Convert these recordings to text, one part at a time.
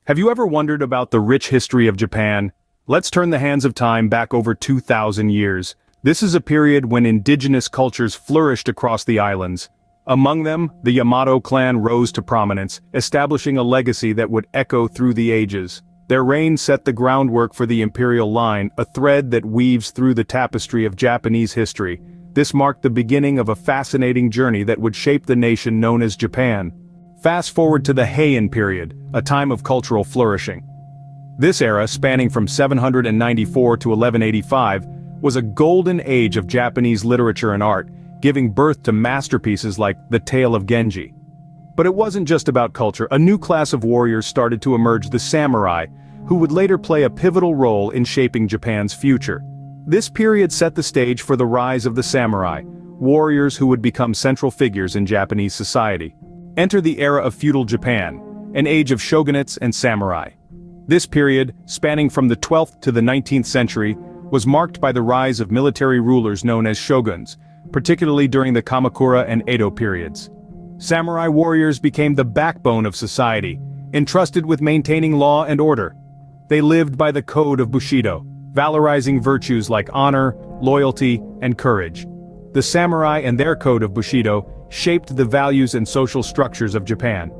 Have you ever wondered about the rich history of Japan? Let's turn the hands of time back over 2,000 years. This is a period when indigenous cultures flourished across the islands. Among them, the Yamato clan rose to prominence, establishing a legacy that would echo through the ages. Their reign set the groundwork for the imperial line, a thread that weaves through the tapestry of Japanese history. This marked the beginning of a fascinating journey that would shape the nation known as Japan. Fast forward to the Heian period, a time of cultural flourishing. This era, spanning from 794 to 1185, was a golden age of Japanese literature and art, giving birth to masterpieces like The Tale of Genji. But it wasn't just about culture. A new class of warriors started to emerge, the samurai, who would later play a pivotal role in shaping Japan's future. This period set the stage for the rise of the samurai, warriors who would become central figures in Japanese society. Enter the era of feudal Japan, an age of shogunates and samurai. This period, spanning from the 12th to the 19th century, was marked by the rise of military rulers known as shoguns, particularly during the Kamakura and Edo periods. Samurai warriors became the backbone of society, entrusted with maintaining law and order. They lived by the code of Bushido, valorizing virtues like honor, loyalty, and courage. The samurai and their code of Bushido shaped the values and social structures of Japan.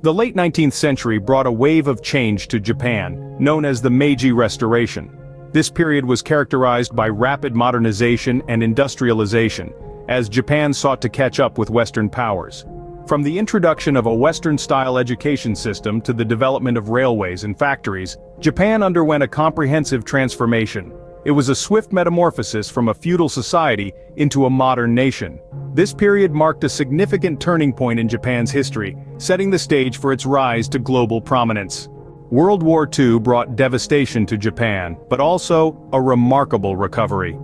The late 19th century brought a wave of change to Japan, known as the Meiji Restoration. This period was characterized by rapid modernization and industrialization, as Japan sought to catch up with Western powers. From the introduction of a Western-style education system to the development of railways and factories, Japan underwent a comprehensive transformation. It was a swift metamorphosis from a feudal society into a modern nation. This period marked a significant turning point in Japan's history, setting the stage for its rise to global prominence. World War II brought devastation to Japan, but also a remarkable recovery.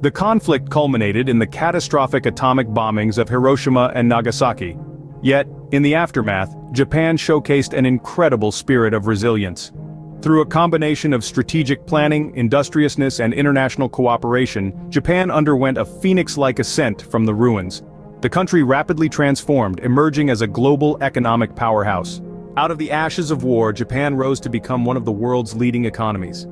The conflict culminated in the catastrophic atomic bombings of Hiroshima and Nagasaki. Yet, in the aftermath, Japan showcased an incredible spirit of resilience. Through a combination of strategic planning, industriousness, and international cooperation, Japan underwent a phoenix-like ascent from the ruins. The country rapidly transformed, emerging as a global economic powerhouse. Out of the ashes of war, Japan rose to become one of the world's leading economies.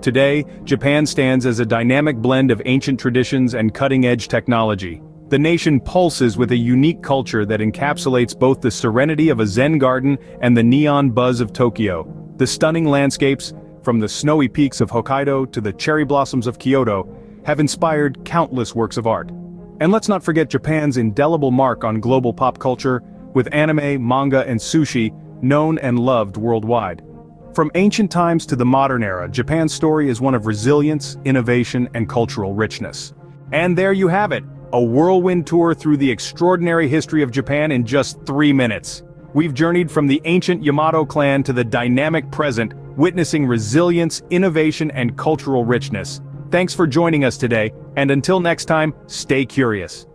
Today, Japan stands as a dynamic blend of ancient traditions and cutting-edge technology. The nation pulses with a unique culture that encapsulates both the serenity of a Zen garden and the neon buzz of Tokyo. The stunning landscapes, from the snowy peaks of Hokkaido to the cherry blossoms of Kyoto, have inspired countless works of art. And let's not forget Japan's indelible mark on global pop culture, with anime, manga, and sushi known and loved worldwide. From ancient times to the modern era, Japan's story is one of resilience, innovation, and cultural richness. And there you have it, a whirlwind tour through the extraordinary history of Japan in just 3 minutes. We've journeyed from the ancient Yamato clan to the dynamic present, witnessing resilience, innovation, and cultural richness. Thanks for joining us today, and until next time, stay curious.